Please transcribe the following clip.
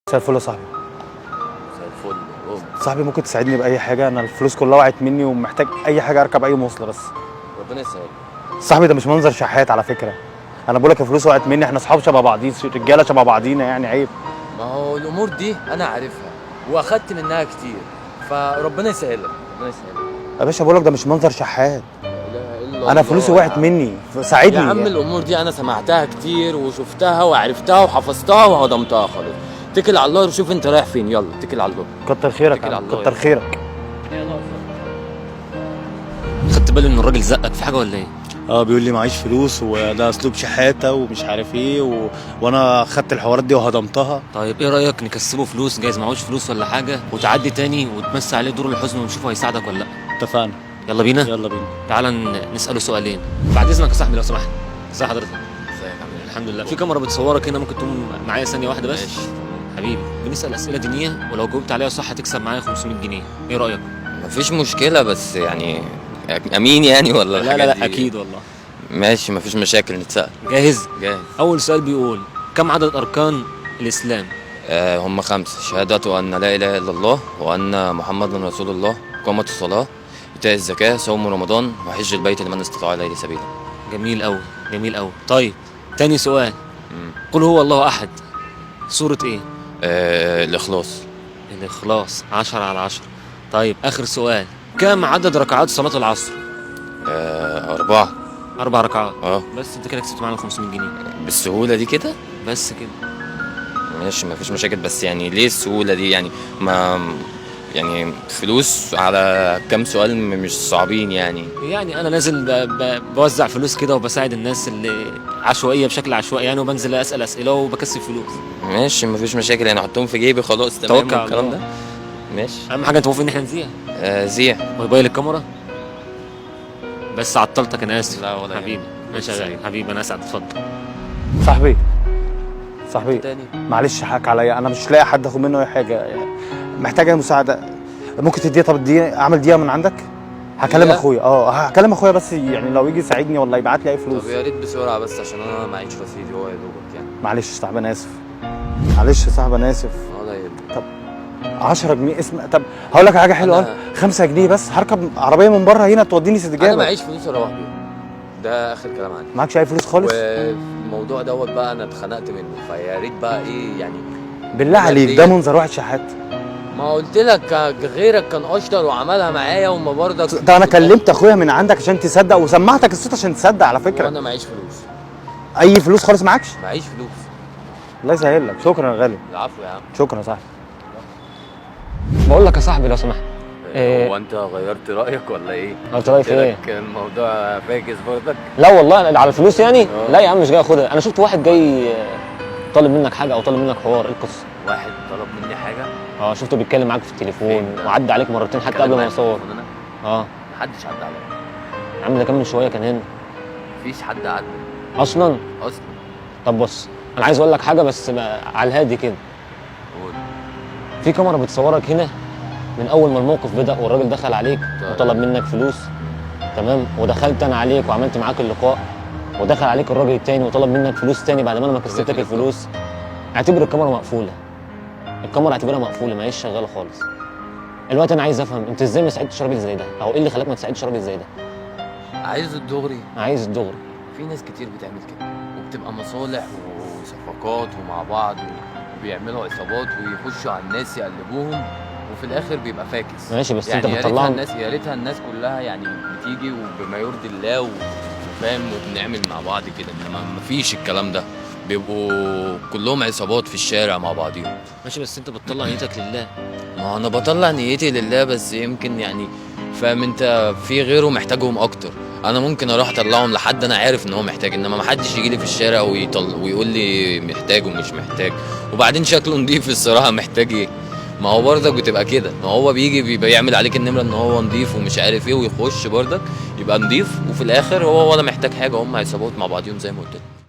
مساء الفل يا صاحبي. مساء الفل. صاحبي ممكن تساعدني بأي حاجة؟ أنا الفلوس كلها وقعت مني ومحتاج أي حاجة أركب أي مواصلة بس. ربنا يسهل. صاحبي ده مش منظر شحات على فكرة. أنا بقول لك الفلوس وقعت مني، إحنا أصحاب شبه بعضين، رجالة شبه بعضينا، يعني عيب. ما هو الامور دي انا عارفها واخدت منها كتير، فربنا يسهلك ربنا يسهلك. يا باشا بقول لك ده مش منظر شحات. لا اله الا أنا الله فلوسي يا وقعت عم. مني، ساعدني يا عم يعني. الامور دي انا سمعتها كتير وشفتها وعرفتها وحفظتها وهضمتها خلاص. اتكل على الله وشوف انت رايح فين، يلا اتكل على الله. كتر خيرك اتكل يا على عم، الله كتر يلا. خيرك. خدت بالي ان الراجل زقك في حاجه ولا ايه؟ بيقول لي معيش فلوس وده اسلوب شحاته ومش عارف ايه وانا خدت الحوارات دي وهضمتها. طيب ايه رايك نكسبه فلوس، جايز معهوش فلوس ولا حاجه، وتعدي تاني وتمسي عليه دور الحزن ونشوفه هيساعدك ولا لا. اتفقنا. يلا بينا. يلا بينا. تعال نساله سؤالين بعد اذنك يا صاحبي لو سمحت. ازي حضرتك؟ ازيك يا عم؟ الحمد لله. في كاميرا بتصورك هنا، ممكن تقوم معايا ثانيه واحده بس؟ ماشي. حبيبي بنسال اسئله دينيه ولو جاوبت عليها صح هتكسب معايا 500 جنيه، ايه رايك؟ مفيش مشكلة بس يعني امين يعني ولا لا الحاجات لا لا دي؟ اكيد والله. ماشي مفيش مشاكل نتسأل. جاهز؟ جاهز. اول سؤال بيقول كم عدد اركان الاسلام؟ هم 5: شهادة أن لا إله إلا الله وأن محمدا رسول الله، إقامة الصلاة، إيتاء الزكاة، صوم رمضان، وحج البيت لمن استطاع إليه سبيلا. جميل قوي جميل قوي. طيب تاني سؤال، مم. قل هو الله احد، سوره ايه؟ الإخلاص. الإخلاص. 10/10. طيب آخر سؤال، كم عدد ركعات صلاة العصر؟ 4. 4 ركعات. بس بس أنت كده كسبت معانا 500 جنيه. بالسهولة دي كده؟ بس كده. ماشي مفيش مشاكل، بس يعني ليه السهولة دي يعني؟ ما يعني فلوس على كام سؤال مش صعبين يعني. يعني أنا نازل بوزع فلوس كده وبساعد الناس اللي عشوائية بشكل عشوائي يعني، وبنزل أسأل أسئلة وبكسب فلوس. ماشي مفيش مشاكل يعني، أحطهم في جيبي خلاص تمام توكل على والكلام الله. ده. ماشي. أهم حاجة أنت موافق إن إحنا نذيع؟ زيع. موبايل الكاميرا. بس عطلتك أنا آسف. لا ولا حبيبي. ماشي يا غالي حبيبي، أنا أسعد، اتفضل. صاحبي تاني. معلش حقك عليا، انا مش لاقي حد اخد منه اي حاجه يعني. محتاج اي مساعده. ممكن تديها؟ طب اديني، اعمل دقيقه من عندك. هكلم دقيقة؟ اخويا. هكلم اخويا بس يعني لو يجي يساعدني ولا يبعت لي اي فلوس. طب يا ريت بسرعة بس عشان أنا معيش رصيدي، هو يا دوبك يعني. معلش يا صاحبي انا اسف. معلش يا صاحبي انا اسف. اه ده يبقى. 10 جنيه اسم. طب هقول لك حاجه حلوه. أنا- 5 جنيه بس، هركب عربيه من بره هنا توديني أنا سجاده. معيش فلوس أروح بيها، ده آخر كلام عندي. معكش اي فلوس خالص؟ والموضوع دوت بقى أنا اتخنقت منه، فيا ريت بقى إيه يعني. بالله عليك ده منظر واحد شحات. ما قلت لك غيرك كان اشطر وعملها معايا وما برضك. ده انا كلمت اخويا من عندك عشان تصدق، وسمعتك الصوت عشان تصدق على فكره. وانا معيش فلوس. اي فلوس خالص معكش؟ معيش فلوس. الله يسهل لك. شكرا يا غالي. العفو يا عم. شكرا يا صاحبي. بقول لك يا صاحبي لو سمحت. إيه؟ هو انت غيرت رايك ولا ايه؟ غيرت رأيي في إيه؟ قلت لك الموضوع فاكس برضك. لا والله على الفلوس يعني؟ آه. لا يا عم مش جاي اخدها، انا شفت واحد جاي طالب منك حاجه او طالب منك حوار، ايه القصه؟ واحد طلب مني حاجه. شفته بيتكلم معاك في التليفون فين ده؟ وعدى عليك مرتين حتى كلام قبل ما معايا يصور. في التليفون انا؟ اه محدش عدى عليا. يا عم ده كان من شويه كان هنا مفيش حد عدى اصلا. اصلا. طب بص انا عايز اقول لك حاجه بس بقى على الهادي كده، قول. في كاميرا بتصورك هنا من اول ما الموقف بدا والراجل دخل عليك طيب. وطلب منك فلوس، تمام، ودخلت انا عليك وعملت معاك اللقاء، ودخل عليك الراجل التاني وطلب منك فلوس تاني بعد ما انا ما كسبتك الراجل الفلوس. اعتبر الكاميرا مقفوله، الكاميرا اعتبرها مقفوله ما هيش شغاله خالص. الوقت انا عايز افهم انت ازاي ما ساعدتش راجل زي ده، او ايه اللي خلاك ما تساعدش راجل زي ده؟ عايز الدغري. عايز الدغري. في ناس كتير بتعمل كده وبتبقى مصالح وصفقات ومع بعض وبيعملوا عصابات ويخشوا على الناس يقلبوهم وفي الاخر بيبقى فاكس. ماشي بس يعني انت بتطلعهم. يا ريتها الناس كلها يعني بتيجي وبما يرضي الله وفاهم وبنعمل مع بعض كده، انما مفيش الكلام ده، بيبقوا كلهم عصابات في الشارع مع بعضيهم. ماشي بس انت بتطلع نيتك لله. ما انا بطلع نيتي لله، بس يمكن يعني فاهم انت في غيره محتاجهم اكتر. انا ممكن اروح اطلعهم لحد انا عارف ان هو محتاج، انما ما حدش يجي لي في الشارع ويقول لي محتاج ومش محتاج، وبعدين شكله نضيف الصراحه محتاج ايه؟ ما هو برضك بتبقى كده، ما هو بيبقى يعمل عليك النمره ان هو نضيف ومش عارف ايه، ويخش برضك يبقى نضيف وفي الاخر هو ولا محتاج حاجه، هم عصابات مع بعضيهم زي ما قلت لك.